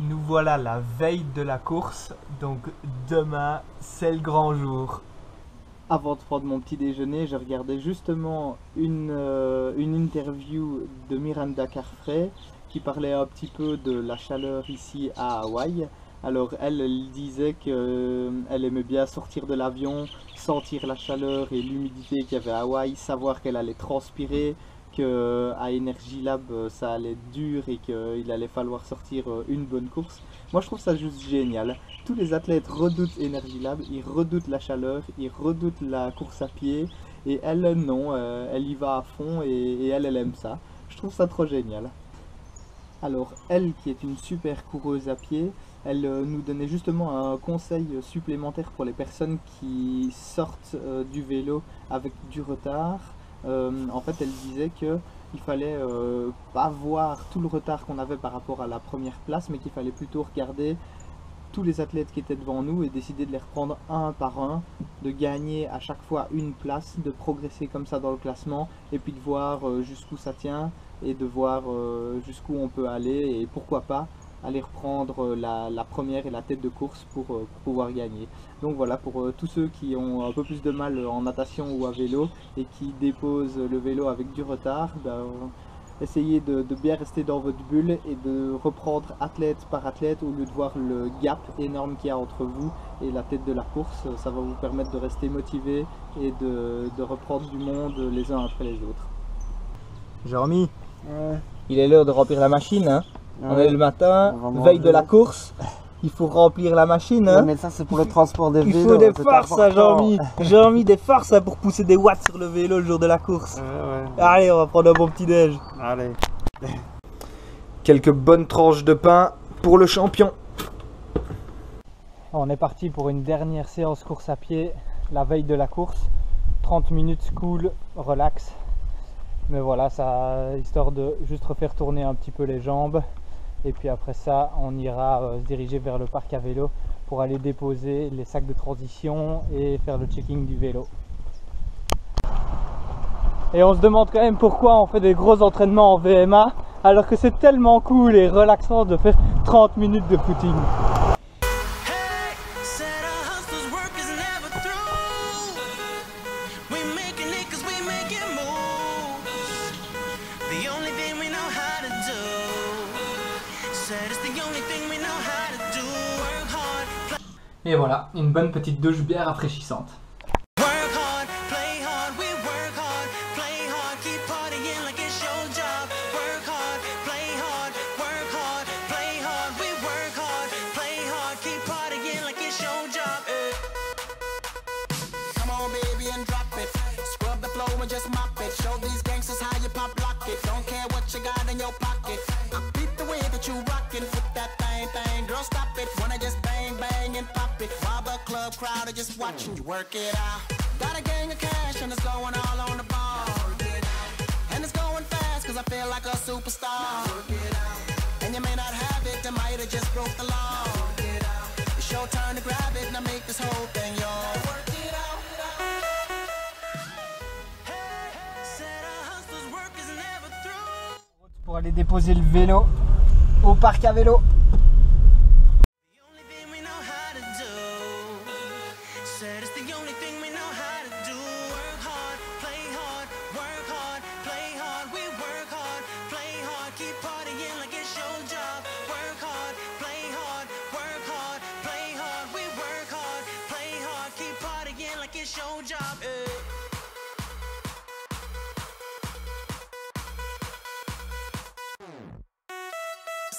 Nous voilà la veille de la course, donc demain c'est le grand jour. Avant de prendre mon petit déjeuner, je regardais justement une interview de Miranda Carfrae qui parlait un petit peu de la chaleur ici à Hawaï. Alors elle disait qu'elle aimait bien sortir de l'avion, sentir la chaleur et l'humidité qu'il y avait à Hawaï, savoir qu'elle allait transpirer, qu'à Energy Lab ça allait être dur et qu'il allait falloir sortir une bonne course. Moi je trouve ça juste génial. Tous les athlètes redoutent Energy Lab, ils redoutent la chaleur, ils redoutent la course à pied et elle non, elle y va à fond et elle aime ça. Je trouve ça trop génial. Alors elle qui est une super coureuse à pied, elle nous donnait justement un conseil supplémentaire pour les personnes qui sortent du vélo avec du retard. En fait elle disait qu'il fallait pas voir tout le retard qu'on avait par rapport à la première place, mais qu'il fallait plutôt regarder tous les athlètes qui étaient devant nous et décider de les reprendre un par un, de gagner à chaque fois une place, de progresser comme ça dans le classement et puis de voir jusqu'où ça tient et de voir jusqu'où on peut aller et pourquoi pas aller reprendre la première et la tête de course pour pouvoir gagner. Donc voilà, pour tous ceux qui ont un peu plus de mal en natation ou à vélo et qui déposent le vélo avec du retard, essayez de bien rester dans votre bulle et de reprendre athlète par athlète au lieu de voir le gap énorme qu'il y a entre vous et la tête de la course. Ça va vous permettre de rester motivé et de reprendre du monde les uns après les autres. Jérémy, il est l'heure de remplir la machine, hein. On est le matin, veille de la course, il faut remplir la machine. Hein. Ouais, mais ça c'est pour le transport des vélos. Il faut des forces, hein, Jean-Mi, des forces hein, pour pousser des watts sur le vélo le jour de la course. Ouais. Allez, on va prendre un bon petit déj. Allez. Quelques bonnes tranches de pain pour le champion. On est parti pour une dernière séance course à pied, la veille de la course. 30 minutes cool, relax. Mais voilà, ça histoire de juste refaire tourner un petit peu les jambes. Et puis après ça, on ira se diriger vers le parc à vélo pour aller déposer les sacs de transition et faire le checking du vélo. Et on se demande quand même pourquoi on fait des gros entraînements en VMA alors que c'est tellement cool et relaxant de faire 30 minutes de footing. Et voilà, une bonne petite douche bien rafraîchissante. Crowd are just watching you work it out. Got a gang of cash and it's going all on the ball. And it's going fast cause I feel like a superstar. And you may not have it, I might have just broke the law. It's your turn to grab it and I make this whole thing yours. Pour aller déposer le vélo au parc à vélo.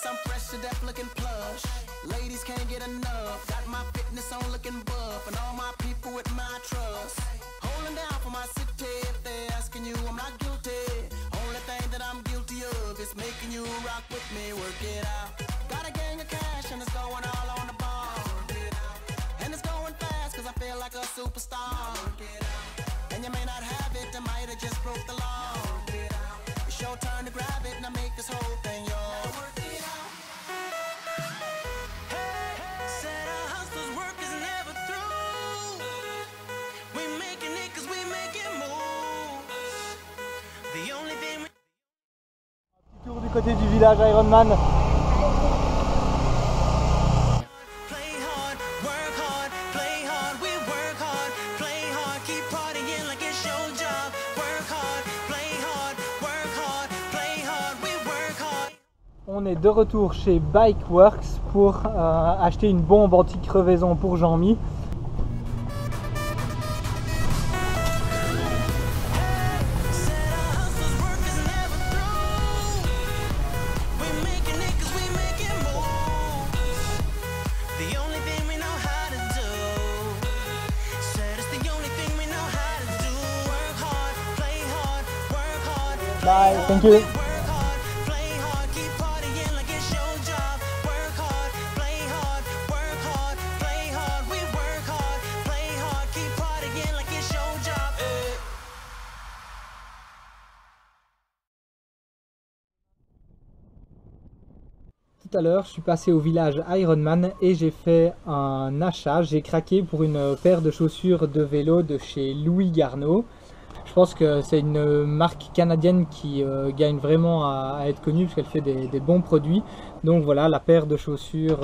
Some fresh to death looking plush. Ladies can't get enough. Got my fitness on looking buff. And all my people with my trust. Holding down for my city. If they're asking you, I'm not guilty. Only thing that I'm guilty of is making you rock with me. Work it out. Got a gang of cash and it's going all on the ball. And it's going fast cause I feel like a superstar. And you may not have it, I might have just broke the law. It's your turn to grab it and I make this whole thing yours. Tour du côté du village Ironman. On est de retour chez Bikeworks pour acheter une bombe anti-crevaison pour Jean-Mi. Bye, thank you. Tout à l'heure, je suis passé au village Ironman et j'ai fait un achat. J'ai craqué pour une paire de chaussures de vélo de chez Louis Garneau. Je pense que c'est une marque canadienne qui gagne vraiment à être connue parce qu'elle fait des bons produits. Donc voilà la paire de chaussures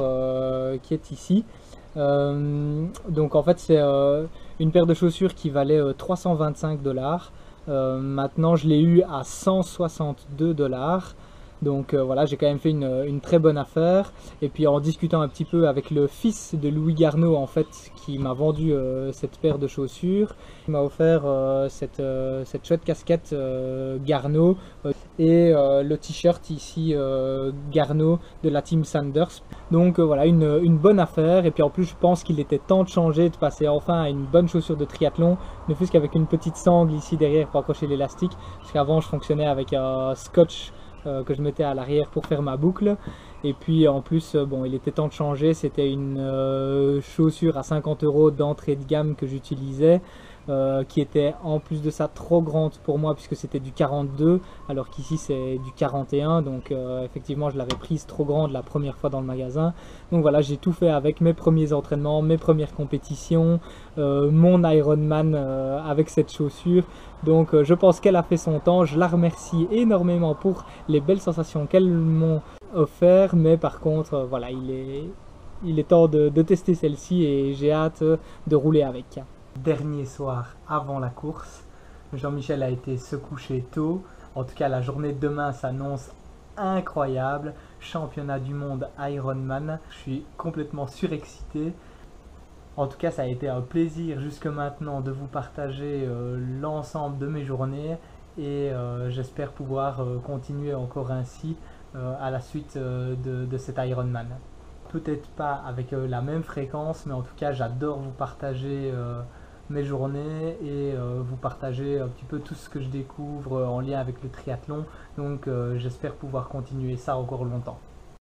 qui est ici. Donc en fait c'est une paire de chaussures qui valait 325 $. Maintenant je l'ai eu à 162 $. Donc voilà, j'ai quand même fait une très bonne affaire. Et puis en discutant un petit peu avec le fils de Louis Garneau en fait, qui m'a vendu cette paire de chaussures, il m'a offert cette chouette casquette Garneau et le t-shirt ici Garneau de la team Sanders. Donc voilà, une bonne affaire. Et puis en plus je pense qu'il était temps de changer, de passer enfin à une bonne chaussure de triathlon, ne fût-ce qu'avec une petite sangle ici derrière pour accrocher l'élastique, parce qu'avant je fonctionnais avec un scotch que je mettais à l'arrière pour faire ma boucle. Et puis en plus bon, il était temps de changer. C'était une chaussure à 50 € d'entrée de gamme que j'utilisais, qui était en plus de ça trop grande pour moi puisque c'était du 42 alors qu'ici c'est du 41. Donc effectivement je l'avais prise trop grande la première fois dans le magasin. Donc voilà, j'ai tout fait avec mes premiers entraînements, mes premières compétitions, mon Ironman avec cette chaussure. Donc je pense qu'elle a fait son temps. Je la remercie énormément pour les belles sensations qu'elles m'ont offert. Mais par contre voilà, il est temps de tester celle-ci et j'ai hâte de rouler avec. Dernier soir avant la course, Jean-Michel a été se coucher tôt. En tout cas la journée de demain s'annonce incroyable. Championnat du monde Ironman, je suis complètement surexcité. En tout cas ça a été un plaisir jusque maintenant de vous partager l'ensemble de mes journées et j'espère pouvoir continuer encore ainsi à la suite de cet Ironman. Peut-être pas avec la même fréquence, mais en tout cas j'adore vous partager mes journées et vous partager un petit peu tout ce que je découvre en lien avec le triathlon. Donc j'espère pouvoir continuer ça encore longtemps.